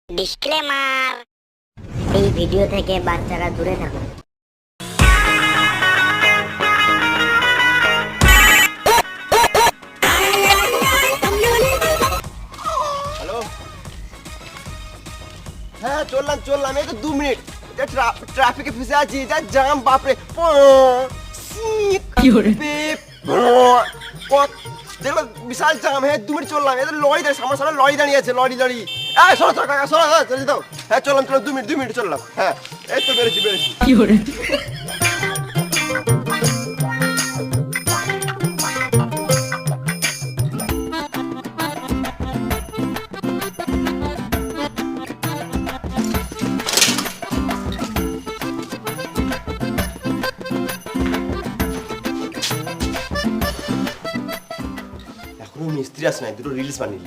Disclaimer, এই video থেকে বাচ্চারা দূরে থাকুন। হ্যালো, হ্যাঁ চললাম এই তো 2 মিনিট। ট্রাফিকে ফেসে আছি, যা জাম বাপরে। দেখো বিশাল জাম। হ্যাঁ 2 মিনিট চললাম, এই তো লরি দাঁড়িয়ে, সামনে লরি দাঁড়িয়ে আছে, লরি সরো কাকা সরো, চলে দাও। হ্যাঁ চললাম 2 মিনিট চললাম। হ্যাঁ এই তো বেরোচ্ছি। এখনো মিস্ত্রি আসে নাই, দুটো রিলস বানিয়ে